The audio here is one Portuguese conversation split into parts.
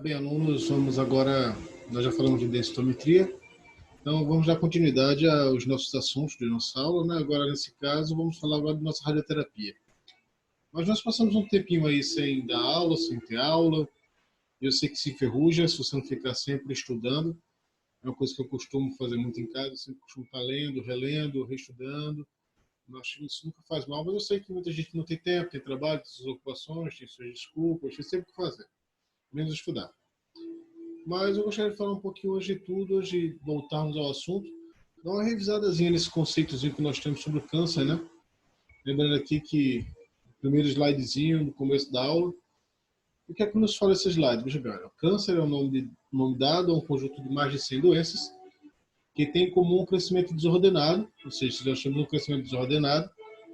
Bem, alunos, nós já falamos de densitometria, então vamos dar continuidade aos nossos assuntos de nossa aula, né? Agora, nesse caso, vamos falar agora de nossa radioterapia. Mas nós passamos um tempinho aí sem dar aula, sem ter aula, e eu sei que se enferruja se você não ficar sempre estudando, é uma coisa que eu costumo fazer muito em casa, eu sempre costumo estar lendo, relendo, reestudando. Eu acho que isso nunca faz mal, mas eu sei que muita gente não tem tempo, tem trabalho, tem suas ocupações, tem suas desculpas, tem sempre o que fazer, menos estudar. Mas eu gostaria de falar um pouquinho hoje de tudo, hoje voltarmos ao assunto, dar uma revisadazinha nesse conceitozinho que nós temos sobre o câncer, né? Lembrando aqui que o primeiro slidezinho no começo da aula, o que é que nos fala esse slide? Veja bem, o câncer é um nome dado a um conjunto de mais de 100 doenças que tem em comum um crescimento desordenado, ou seja, se nós temos um crescimento desordenado,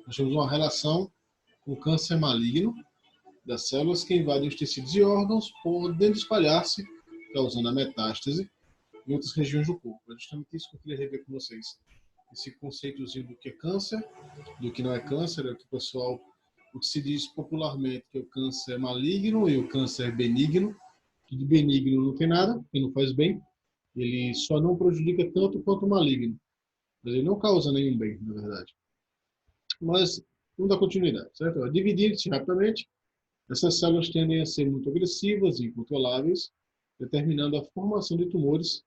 nós temos uma relação com o câncer maligno das células que invadem os tecidos e órgãos, podendo espalhar-se, causando a metástase em outras regiões do corpo. É justamente isso que eu queria rever com vocês. Esse conceitozinho do que é câncer, do que não é câncer, é o que o pessoal, o que se diz popularmente que o câncer é maligno e o câncer é benigno. Que de benigno não tem nada, que não faz bem, ele só não prejudica tanto quanto o maligno, mas ele não causa nenhum bem, na verdade. Mas vamos dar continuidade, certo? Dividir-se rapidamente, essas células tendem a ser muito agressivas e incontroláveis, determinando a formação de tumores,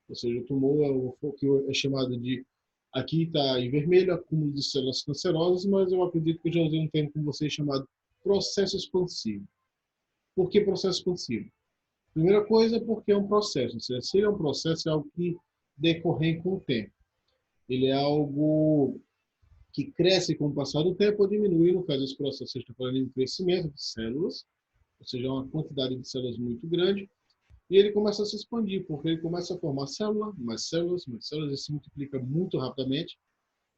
ou seja, o tumor é o que é chamado de, aqui está em vermelho, acúmulo de células cancerosas, mas eu acredito que eu já usei um termo com vocês chamado processo expansivo. Por que processo expansivo? Primeira coisa, porque é um processo, ou seja, se ele é um processo, é algo que decorre com o tempo. Ele é algo que cresce com o passar do tempo ou diminui, no caso desse processo, você está falando em crescimento de células, ou seja, uma quantidade de células muito grande, e ele começa a se expandir, porque ele começa a formar célula, mais células, e se multiplica muito rapidamente.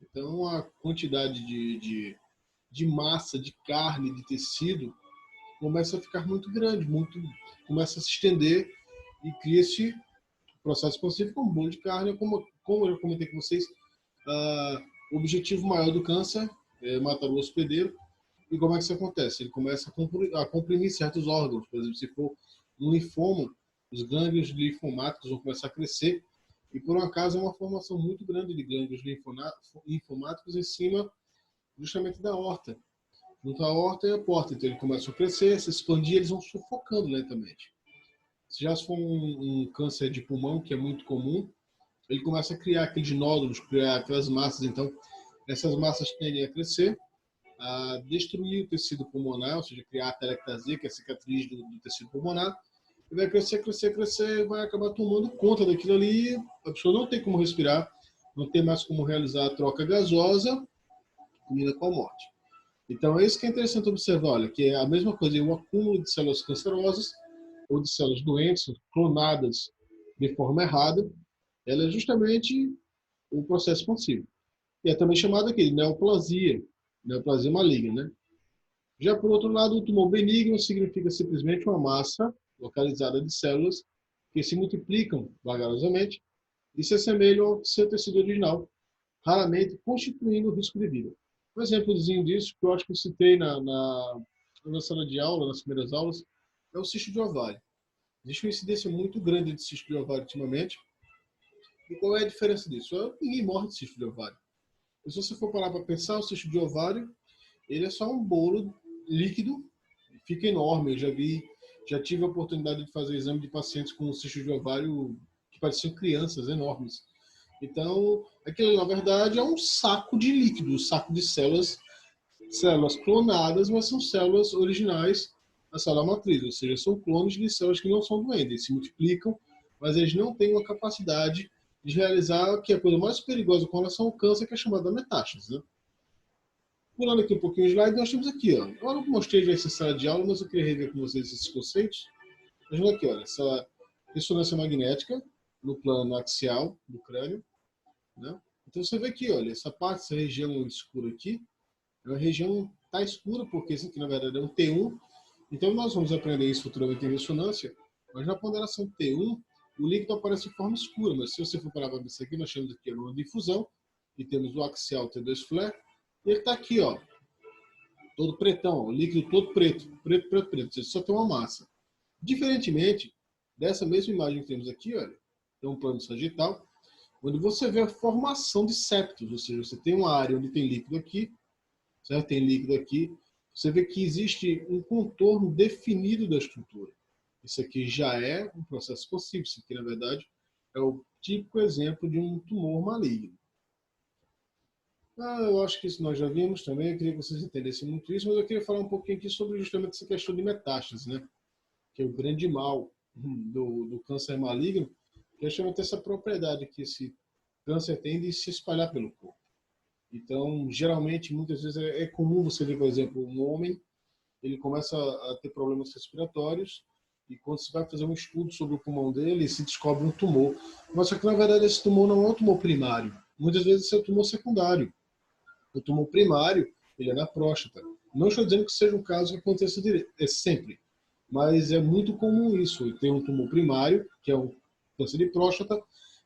Então, a quantidade de massa, de carne, de tecido, começa a ficar muito grande, começa a se estender e cria-se o processo expansivo como um bolo de carne, como eu comentei com vocês, o objetivo maior do câncer é matar o hospedeiro. E como é que isso acontece? Ele começa a comprimir certos órgãos. Por exemplo, se for um linfoma, os gânglios linfomáticos vão começar a crescer. E por um acaso é uma formação muito grande de gânglios linfomáticos em cima justamente da aorta. Junto à aorta e a porta. Então ele começa a crescer, se expandir, eles vão sufocando lentamente. Se já for um câncer de pulmão, que é muito comum, ele começa a criar aqueles nódulos, criar aquelas massas. Então essas massas tendem a crescer, a destruir o tecido pulmonar, ou seja, criar a telectasia, que é a cicatriz do tecido pulmonar, e vai crescer, crescer, crescer, vai acabar tomando conta daquilo ali, a pessoa não tem como respirar, não tem mais como realizar a troca gasosa, combina com a morte. Então é isso que é interessante observar, olha, que é a mesma coisa, o acúmulo de células cancerosas ou de células doentes, clonadas de forma errada, ela é justamente o processo expansivo. E é também chamado aqui de neoplasia maligna, né? Já por outro lado, o tumor benigno significa simplesmente uma massa localizada de células que se multiplicam vagarosamente e se assemelham ao seu tecido original, raramente constituindo risco de vida. Um exemplozinho disso, que eu acho que eu citei na sala de aula, nas primeiras aulas, é o cisto de ovário. Existe uma incidência muito grande de cisto de ovário ultimamente. E qual é a diferença disso? Ninguém morre de cisto de ovário. E se você for parar para pensar, o cisto de ovário, ele é só um bolo líquido, fica enorme. Já tive a oportunidade de fazer exame de pacientes com cisto de ovário que pareciam crianças enormes. Então, aquilo na verdade é um saco de líquido, um saco de células clonadas, mas são células originais da célula matriz, ou seja, são clones de células que não são doentes, eles se multiplicam, mas eles não têm uma capacidade de realizar que é a coisa mais perigosa com relação ao câncer, que é chamada metástase, né? Pulando aqui um pouquinho o slide, nós temos aqui, ó. Eu não mostrei já essa sala de aula, mas eu queria rever com vocês esses conceitos. Vejam aqui, olha, essa ressonância magnética no plano axial do crânio, né? Então você vê aqui, olha, essa parte, essa região escura aqui, é uma região tá escura, porque isso aqui na verdade é um T1. Então nós vamos aprender isso futuramente em ressonância, mas na ponderação T1, o líquido aparece de forma escura, mas se você for parar para ver isso aqui, nós chamamos aqui uma difusão, e temos o axial T2 flare, e ele está aqui, ó, todo pretão, o líquido todo preto, preto, preto, preto, ou seja, só tem uma massa. Diferentemente Dessa mesma imagem que temos aqui, olha, tem um plano sagital, onde você vê a formação de septos, ou seja, você tem uma área onde tem líquido aqui, certo? Tem líquido aqui, você vê que existe um contorno definido da estrutura. Isso aqui já é um processo expansivo, isso aqui, na verdade, é o típico exemplo de um tumor maligno. Eu acho que isso nós já vimos também, eu queria que vocês entendessem muito isso, mas eu queria falar um pouquinho aqui sobre justamente essa questão de metástase, né? Que é o grande mal do câncer maligno, que é justamente essa propriedade que esse câncer tem de se espalhar pelo corpo. Então, geralmente, muitas vezes é comum você ver, por exemplo, um homem, ele começa a ter problemas respiratórios, e quando você vai fazer um estudo sobre o pulmão dele, se descobre um tumor. Mas só que, na verdade, esse tumor não é um tumor primário. Muitas vezes esse é um tumor secundário. O tumor primário, ele é na próstata. Não estou dizendo que seja um caso que aconteça sempre, mas é muito comum isso. Ele tem um tumor primário, que é um câncer de próstata,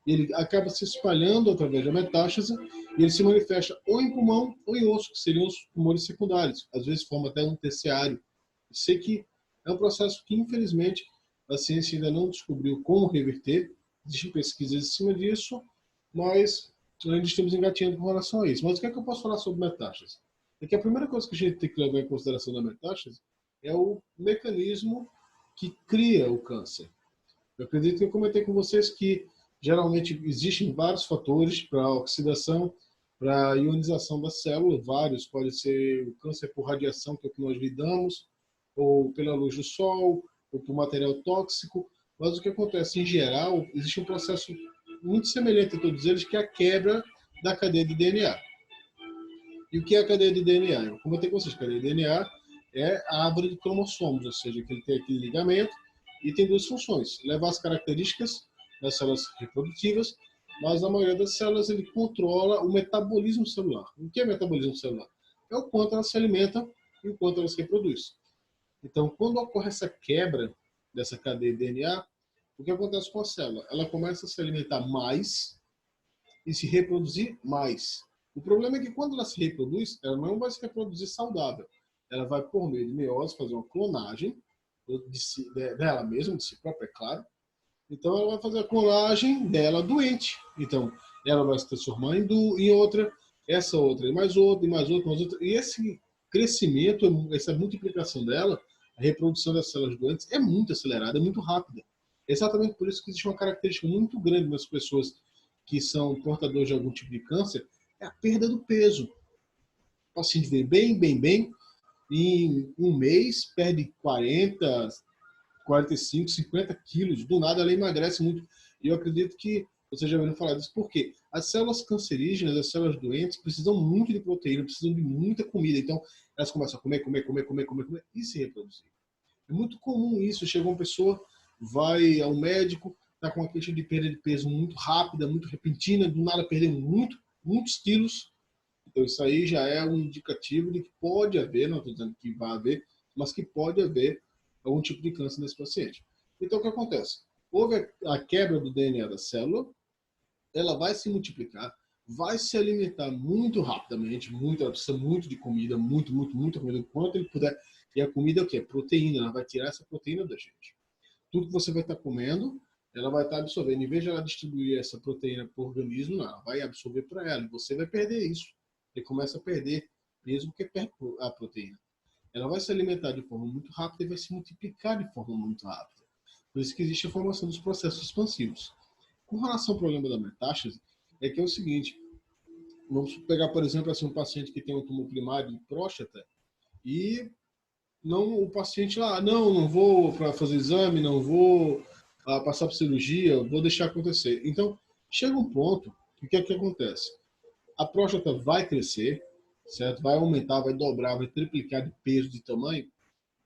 e ele acaba se espalhando através da metástase, e ele se manifesta ou em pulmão ou em osso, que seriam os tumores secundários. Às vezes forma até um terciário. Eu sei que é um processo que, infelizmente, a ciência ainda não descobriu como reverter. Existem pesquisas em cima disso, mas ainda estamos engatinhando com relação a isso. Mas o que é que eu posso falar sobre metástase? É que a primeira coisa que a gente tem que levar em consideração da metástase é o mecanismo que cria o câncer. Eu acredito que eu comentei com vocês que geralmente existem vários fatores para a oxidação, para a ionização da célula, vários. Pode ser o câncer por radiação, que é o que nós lidamos, ou pela luz do sol, ou por material tóxico. Mas o que acontece, em geral, existe um processo muito semelhante a todos eles, que é a quebra da cadeia de DNA. E o que é a cadeia de DNA? Eu comentei com vocês, a cadeia de DNA é a árvore de cromossomos, ou seja, que ele tem aquele ligamento e tem duas funções: levar as características das células reprodutivas, mas na maioria das células ele controla o metabolismo celular. O que é metabolismo celular? É o quanto elas se alimentam e o quanto elas se reproduzem. Então, quando ocorre essa quebra dessa cadeia de DNA, o que acontece com a célula? Ela começa a se alimentar mais e se reproduzir mais. O problema é que quando ela se reproduz, ela não vai se reproduzir saudável. Ela vai, por meio de meiose, fazer uma clonagem dela mesma, de si própria, é claro. Então, ela vai fazer a clonagem dela doente. Então, ela vai se transformar em outra, essa outra, e mais outra, e mais outra, mais outra. E esse crescimento, essa multiplicação dela, a reprodução das células doentes, é muito acelerada, é muito rápida. Exatamente por isso que existe uma característica muito grande nas pessoas que são portadores de algum tipo de câncer, é a perda do peso. O paciente vem bem, em um mês perde 40, 45, 50 quilos, do nada ela emagrece muito. E eu acredito que você já ouviu falar disso, porque as células cancerígenas, as células doentes, precisam muito de proteína, precisam de muita comida. Então, elas começam a comer e se reproduzir. É muito comum isso. Chega uma pessoa, vai ao médico, está com uma queixa de perda de peso muito rápida, muito repentina, do nada perdeu muitos quilos. Então isso aí já é um indicativo de que pode haver, não estou dizendo que vai haver, mas que pode haver algum tipo de câncer nesse paciente. Então o que acontece? Houve a quebra do DNA da célula, ela vai se multiplicar, vai se alimentar muito rapidamente, ela precisa muito de comida, muita comida, o quanto ele puder. E a comida é o quê? Proteína, ela vai tirar essa proteína da gente. Tudo que você vai estar comendo, ela vai estar absorvendo. Em vez de ela distribuir essa proteína para o organismo, não, ela vai absorver para ela. E você vai perder isso. Ele começa a perder peso porque perde a proteína. Ela vai se alimentar de forma muito rápida e vai se multiplicar de forma muito rápida. Por isso que existe a formação dos processos expansivos. Com relação ao problema da metástase, é que é o seguinte: vamos pegar, por exemplo, assim, um paciente que tem um tumor primário de próstata e não, o paciente lá, não vou para fazer exame, não vou passar por cirurgia, vou deixar acontecer. Então, chega um ponto, o que é que acontece? A próstata vai crescer, certo? Vai aumentar, vai dobrar, vai triplicar de peso, de tamanho,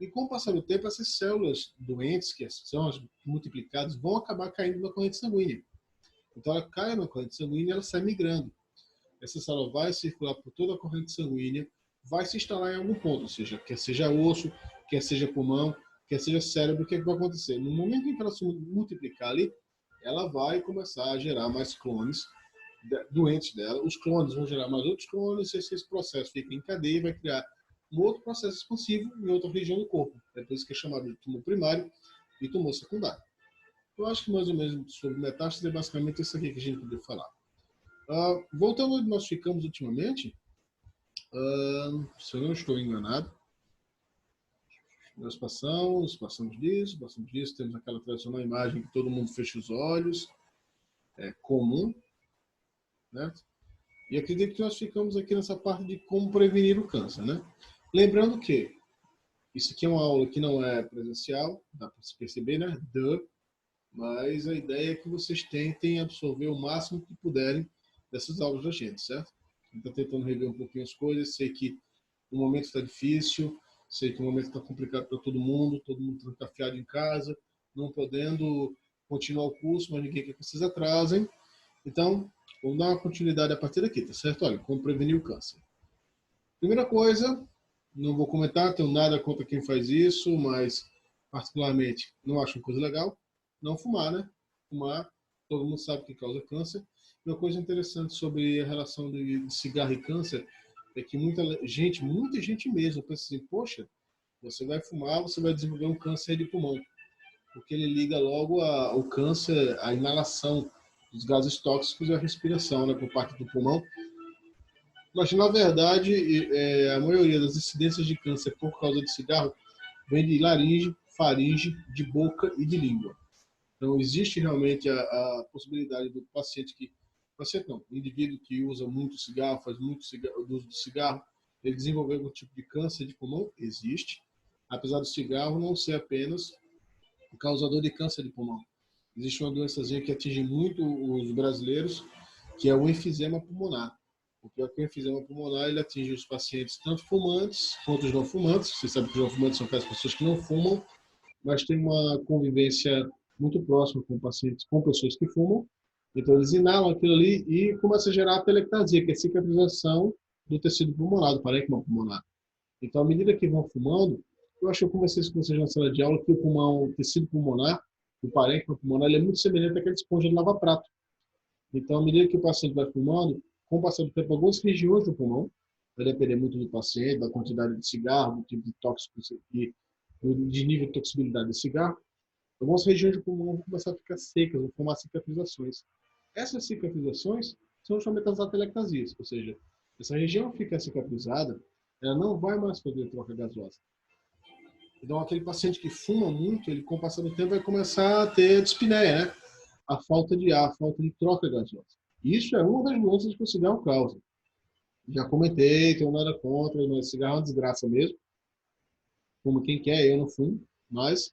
e com o passar do tempo, essas células doentes, que são as multiplicadas, vão acabar caindo na corrente sanguínea. Então, ela cai na corrente sanguínea e ela sai migrando. Essa célula vai circular por toda a corrente sanguínea, vai se instalar em algum ponto, ou seja, quer seja osso, quer seja pulmão, quer seja cérebro, o que, é que vai acontecer? No momento em que ela se multiplicar ali, ela vai começar a gerar mais clones doentes dela. Os clones vão gerar mais outros clones, e esse processo fica em cadeia e vai criar um outro processo expansivo em outra região do corpo. É por isso que é chamado de tumor primário e tumor secundário. Eu acho que mais ou menos sobre metástase é basicamente isso aqui que a gente poderia falar. Voltando onde nós ficamos ultimamente, se eu não estou enganado, nós passamos disso, temos aquela tradicional imagem que todo mundo fecha os olhos, é comum, né? E acredito que nós ficamos aqui nessa parte de como prevenir o câncer, né? Lembrando que isso aqui é uma aula que não é presencial, dá para se perceber, né? Mas a ideia é que vocês tentem absorver o máximo que puderem dessas aulas da gente, certo? Está tentando rever um pouquinho as coisas, sei que o momento está difícil, sei que o momento está complicado para todo mundo trancafiado em casa, não podendo continuar o curso, mas ninguém quer que vocês atrasem. Então, vamos dar uma continuidade a partir daqui, tá certo? Olha, como prevenir o câncer. Primeira coisa, não vou comentar, tenho nada contra quem faz isso, mas particularmente não acho uma coisa legal. Não fumar, né? Fumar, todo mundo sabe que causa câncer. E uma coisa interessante sobre a relação de cigarro e câncer é que muita gente mesmo pensa assim, poxa, você vai fumar, você vai desenvolver um câncer de pulmão, porque ele liga logo ao câncer, à inalação dos gases tóxicos e à respiração, né, por parte do pulmão. Mas, na verdade, a maioria das incidências de câncer por causa de cigarro vem de laringe, faringe, de boca e de língua. Então, existe realmente a possibilidade do paciente não, o indivíduo que usa muito cigarro, faz muito uso de cigarro, ele desenvolver algum tipo de câncer de pulmão? Existe, apesar do cigarro não ser apenas o causador de câncer de pulmão. Existe uma doençazinha que atinge muito os brasileiros, que é o enfisema pulmonar. Porque o enfisema pulmonar ele atinge os pacientes tanto fumantes quanto os não fumantes. Você sabe que os não fumantes são aquelas pessoas que não fumam, mas têm uma convivência muito próxima com pacientes, com pessoas que fumam. Então eles inalam aquilo ali e começa a gerar a atelectasia, que é a cicatrização do tecido pulmonar, do parênquima pulmonar. Então, à medida que vão fumando, eu acho que eu conversei isso com vocês na sala de aula, que o pulmão, o tecido pulmonar, o parênquima pulmonar, ele é muito semelhante àquela esponja de lava-prato. Então, à medida que o paciente vai fumando, com o passar do tempo, algumas regiões do pulmão, vai depender muito do paciente, da quantidade de cigarro, do tipo de tóxico, de nível de toxicidade do cigarro, algumas regiões do pulmão vão começar a ficar secas, vão formar cicatrizações. Essas cicatrizações são chamadas atelectasias, ou seja, essa região fica cicatrizada, ela não vai mais fazer troca gasosa. Então, aquele paciente que fuma muito, ele com o passar do tempo vai começar a ter dispneia, né? A falta de ar, a falta de troca gasosa. Isso é uma das doenças que o cigarro causa. Já comentei, tenho nada contra, mas cigarro é uma desgraça mesmo. Como quem quer, eu não fumo, mas...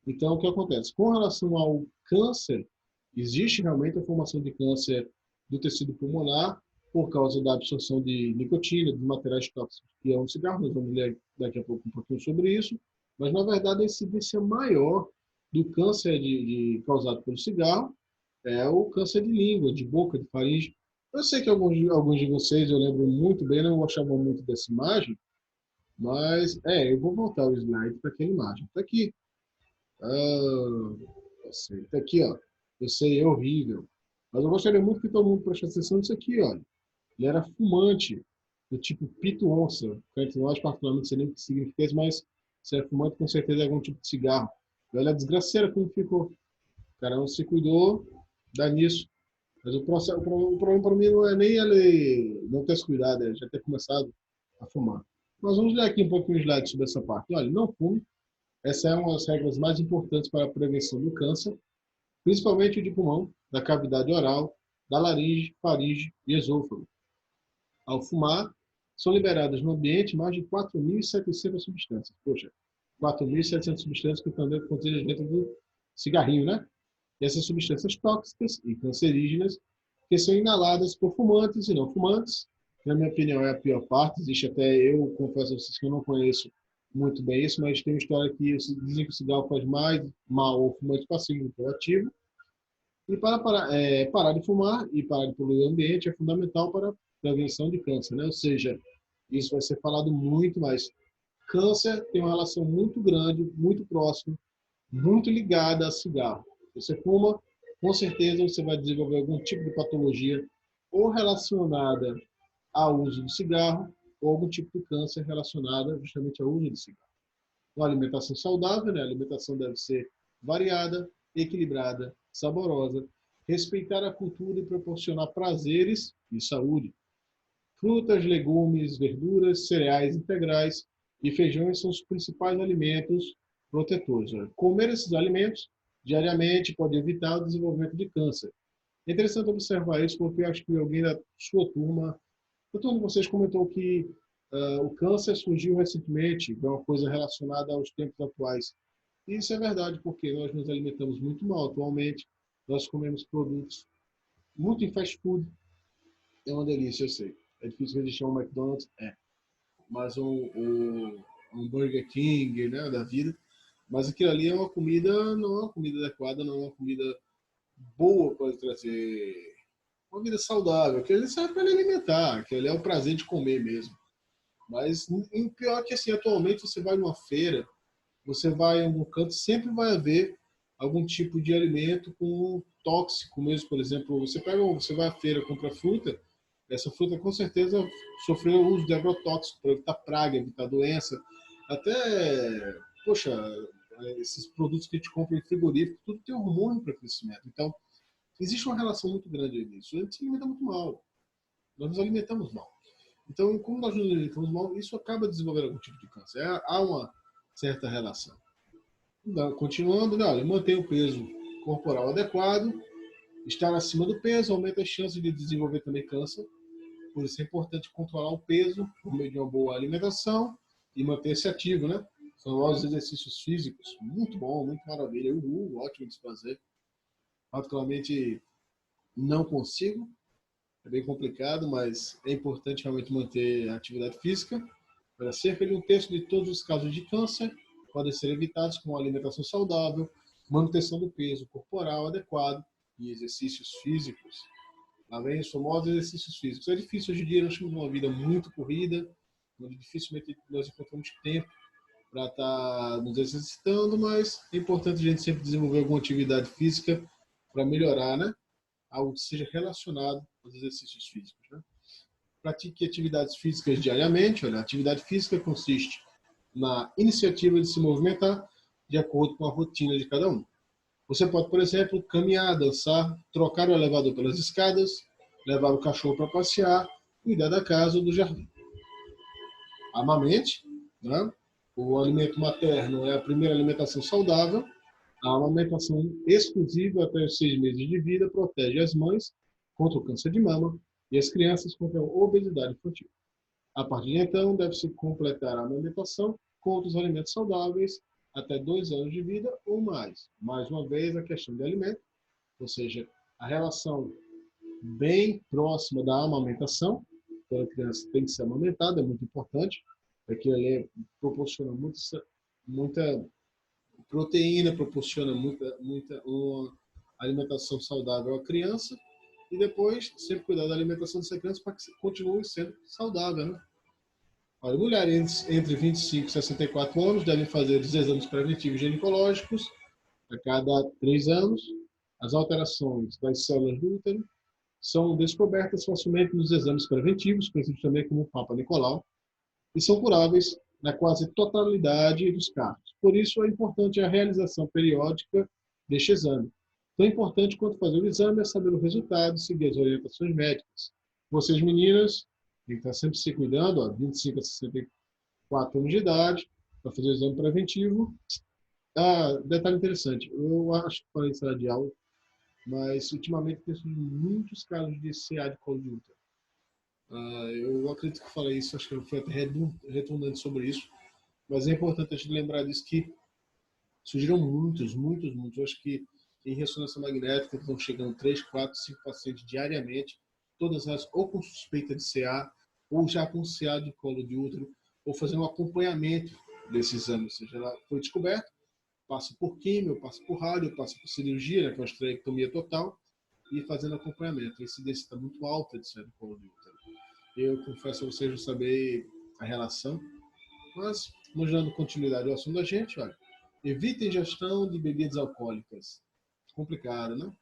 Então, o que acontece? Com relação ao câncer, existe realmente a formação de câncer do tecido pulmonar por causa da absorção de nicotina, de materiais tóxicos que é um cigarro. Nós vamos ler daqui a pouco um pouquinho sobre isso. Mas, na verdade, a incidência maior do câncer causado pelo cigarro é o câncer de língua, de boca, de faringe. Eu sei que alguns de vocês, eu lembro muito bem, não gostavam muito dessa imagem, mas, eu vou voltar o slide para aquela imagem. Está aqui. Tá aqui, ó. Eu sei, é horrível. Mas eu gostaria muito que todo mundo prestasse atenção nisso aqui, olha. Ele era fumante, do tipo pito onça. Nós, particularmente, não sei nem o que significa isso, mas se é fumante, com certeza é algum tipo de cigarro. Olha a desgraceira como ficou. O cara não se cuidou, dá nisso. Mas o problema para mim não é nem ele não ter se cuidado, é já ter começado a fumar. Nós vamos ler aqui um pouquinho o slide sobre essa parte. Olha, não fume. Essa é uma das regras mais importantes para a prevenção do câncer, principalmente o de pulmão, da cavidade oral, da laringe, faringe e esôfago. Ao fumar, são liberadas no ambiente mais de 4.700 substâncias. Poxa, 4.700 substâncias que estão dentro do cigarrinho, né? E essas substâncias tóxicas e cancerígenas que são inaladas por fumantes e não fumantes. Na minha opinião, é a pior parte. Existe até, eu confesso a vocês que eu não conheço muito bem isso, mas tem uma história que dizem que o cigarro faz mais mal ao fumante passivo do que ao ativo. E parar de fumar e parar de poluir o ambiente é fundamental para a prevenção de câncer, né? Ou seja, isso vai ser falado muito mais. Câncer tem uma relação muito grande, muito próxima, muito ligada a cigarro. Você fuma, com certeza você vai desenvolver algum tipo de patologia ou relacionada ao uso de cigarro ou algum tipo de câncer relacionada justamente ao uso de cigarro. Uma alimentação saudável, né? A alimentação deve ser variada, equilibrada, saborosa, respeitar a cultura e proporcionar prazeres e saúde. Frutas, legumes, verduras, cereais integrais e feijões são os principais alimentos protetores. Comer esses alimentos diariamente pode evitar o desenvolvimento de câncer. É interessante observar isso porque eu acho que alguém da sua turma, a turma de vocês comentou que o câncer surgiu recentemente, é uma coisa relacionada aos tempos atuais. E isso é verdade, porque nós nos alimentamos muito mal atualmente, nós comemos produtos muito em fast food, é uma delícia, eu sei. É difícil resistir a um McDonald's, mas um Burger King, né, da vida. Mas aquilo ali é uma comida, não é uma comida adequada, não é uma comida boa para trazer uma vida saudável. Aquilo ali serve para alimentar, aquilo ali é o prazer de comer mesmo. Mas o pior é que assim, atualmente você vai numa feira, você vai em algum canto, sempre vai haver algum tipo de alimento com tóxico mesmo. Por exemplo, você vai à feira, compra fruta, essa fruta com certeza sofreu o uso de agrotóxicos para evitar praga, evitar doença. Até, poxa, esses produtos que a gente compra em frigorífico, tudo tem hormônio para crescimento. Então, existe uma relação muito grande nisso. A gente se alimenta muito mal. Nós nos alimentamos mal. Então, como nós nos alimentamos mal, isso acaba desenvolvendo algum tipo de câncer. Há uma certa relação. Continuando, olha, manter o peso corporal adequado, estar acima do peso aumenta as chances de desenvolver também câncer. Por isso é importante controlar o peso por meio de uma boa alimentação e manter-se ativo, né? São os exercícios físicos. Muito bom, muito maravilha. Ótimo de se fazer. Particularmente não consigo, é bem complicado, mas é importante realmente manter a atividade física. Para cerca de um terço de todos os casos de câncer podem ser evitados com uma alimentação saudável, manutenção do peso corporal adequado e exercícios físicos. Lá vem os famosos exercícios físicos. É difícil hoje em dia, nós temos uma vida muito corrida, onde dificilmente nós encontramos tempo para estar nos exercitando, mas é importante a gente sempre desenvolver alguma atividade física para melhorar, né? Algo que seja relacionado aos exercícios físicos, né? Pratique atividades físicas diariamente. Olha, a atividade física consiste na iniciativa de se movimentar de acordo com a rotina de cada um. Você pode, por exemplo, caminhar, dançar, trocar o elevador pelas escadas, levar o cachorro para passear, cuidar da casa ou do jardim. Amamente, né? O alimento materno é a primeira alimentação saudável. A amamentação exclusiva até os 6 meses de vida protege as mães contra o câncer de mama e as crianças contra a obesidade infantil. A partir de então, deve-se completar a amamentação com outros alimentos saudáveis até 2 anos de vida ou mais. Mais uma vez, a questão de alimento, ou seja, a relação bem próxima da amamentação. Toda criança tem que ser amamentada, é muito importante, porque ele proporciona muita proteína, proporciona uma alimentação saudável à criança, e depois sempre cuidar da alimentação dessa criança para que continue sendo saudável, né? Olha, mulheres entre 25 e 64 anos devem fazer os exames preventivos ginecológicos a cada 3 anos. As alterações das células do útero são descobertas facilmente nos exames preventivos, conhecidos também como Papa Nicolau, e são curáveis na quase totalidade dos casos. Por isso, é importante a realização periódica deste exame. Tão importante quanto fazer o exame é saber o resultado e seguir as orientações médicas. Vocês, meninas, tem que estar sempre se cuidando, 25 a 64 anos de idade, para fazer o exame preventivo. Detalhe interessante, eu acho que falei isso de aula, mas ultimamente tem surgido muitos casos de CA de colo de útero. Eu acredito que falei isso, acho que foi até redundante sobre isso, mas é importante a gente lembrar disso, que surgiram muitos. Eu acho que em ressonância magnética estão chegando 3, 4, 5 pacientes diariamente, todas elas ou com suspeita de CA, ou já com CA de colo de útero, ou fazendo um acompanhamento desse exame, ou seja, ela foi descoberta, passa por químio, passa por rádio, passa por cirurgia, né, que é uma esterectomia total, e fazendo acompanhamento. A incidência está muito alta de CA de colo de útero. Eu confesso a vocês não saber a relação, mas, vamos dando continuidade ao assunto da gente, olha. Evite a ingestão de bebidas alcoólicas. Complicado, né?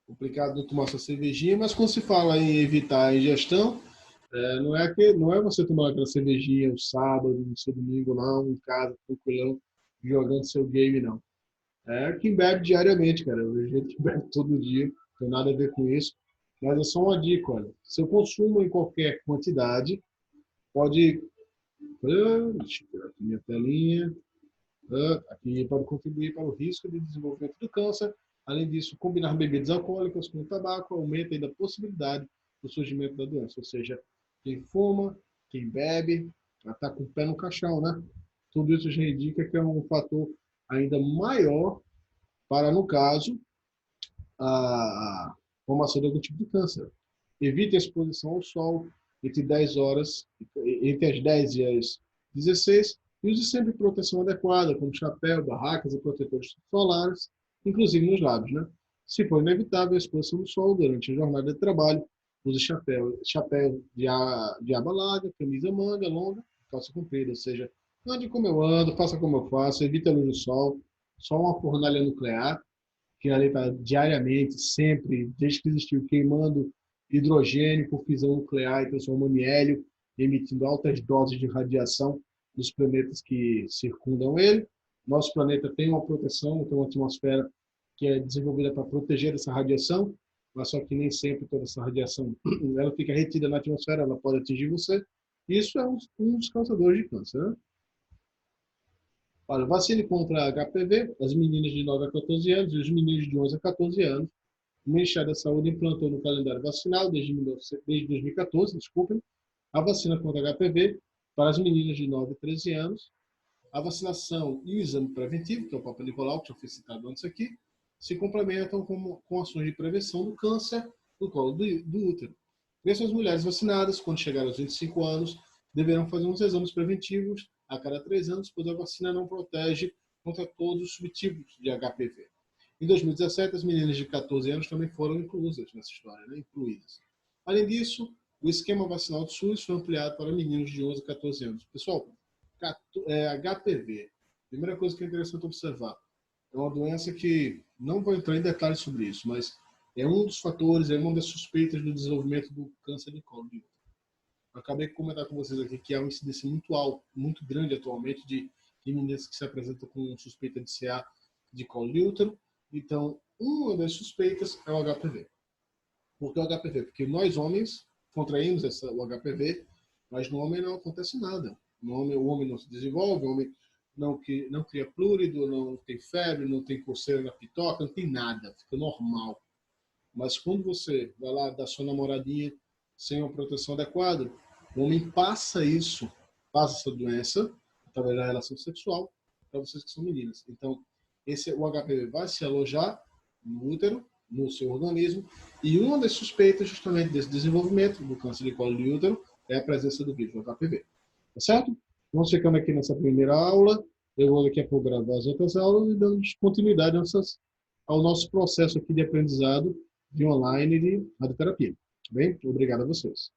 Complicado não tomar sua cervejinha, mas quando se fala em evitar a ingestão, não é você tomar aquela cervejinha no sábado, no seu domingo, não, em casa, tranquilão, jogando seu game, não. É quem bebe diariamente, cara. Eu vejo gente que bebe todo dia, não tem nada a ver com isso. Mas é só uma dica, olha. Se eu consumo em qualquer quantidade, pode. Deixa eu ver aqui minha telinha. Aqui pode contribuir para o risco de desenvolvimento do câncer. Além disso, combinar bebidas alcoólicas com tabaco aumenta ainda a possibilidade do surgimento da doença. Ou seja, quem fuma, quem bebe, está com o pé no caixão, né? Tudo isso já indica que é um fator ainda maior para, no caso, a formação de algum tipo de câncer. Evite a exposição ao sol entre 10 horas, entre as 10 e as 16, e use sempre proteção adequada, como chapéu, barracas e protetores solares, inclusive nos lábios, né? Se for inevitável a exposição do sol durante a jornada de trabalho, use chapéu de aba larga, camisa manga longa, calça comprida, ou seja, ande como eu ando, faça como eu faço, evite a luz do sol, só uma fornalha nuclear, que ali está diariamente, sempre, desde que existiu, queimando hidrogênio por fissão nuclear e transformando em hélio, emitindo altas doses de radiação dos planetas que circundam ele. Nosso planeta tem uma proteção, tem uma atmosfera que é desenvolvida para proteger essa radiação, mas só que nem sempre toda essa radiação ela fica retida na atmosfera, ela pode atingir você. Isso é um dos causadores de câncer, né? Olha, vacine contra HPV, as meninas de 9 a 14 anos e os meninos de 11 a 14 anos. O Ministério da Saúde implantou no calendário vacinal desde 2014, desculpem, a vacina contra HPV para as meninas de 9 a 13 anos. A vacinação e o exame preventivo, que é o Papa Nicolau, que já foi citado antes aqui, se complementam com ações de prevenção do câncer do colo do útero. Essas mulheres vacinadas, quando chegarem aos 25 anos, deverão fazer uns exames preventivos a cada 3 anos, pois a vacina não protege contra todos os subtipos de HPV. Em 2017, as meninas de 14 anos também foram inclusas nessa história, né? Incluídas. Além disso, o esquema vacinal do SUS foi ampliado para meninos de 11 a 14 anos. Pessoal, HPV, primeira coisa que é interessante observar, é uma doença que, não vou entrar em detalhes sobre isso, mas é um dos fatores, é uma das suspeitas do desenvolvimento do câncer de colo de útero. Acabei de comentar com vocês aqui que há uma incidência muito alta, muito grande atualmente de meninas que se apresentam com suspeita de CA de colo de útero. Então, uma das suspeitas é o HPV. Por que o HPV? Porque nós homens contraímos o HPV, mas no homem não acontece nada. O homem não se desenvolve, o homem não cria plúrido, não tem febre, não tem coceira na pitoca, não tem nada, fica normal. Mas quando você vai lá dar sua namoradinha sem uma proteção adequada, o homem passa essa doença, através da relação sexual, para vocês que são meninas. Então, o HPV vai se alojar no útero, no seu organismo, e uma das suspeitas justamente desse desenvolvimento do câncer de colo de útero é a presença do vírus do HPV. Tá certo? Vamos ficando aqui nessa primeira aula. Eu vou daqui a pouco gravar as outras aulas e dando continuidade ao nosso processo aqui de aprendizado de online de radioterapia. Bem? Obrigado a vocês.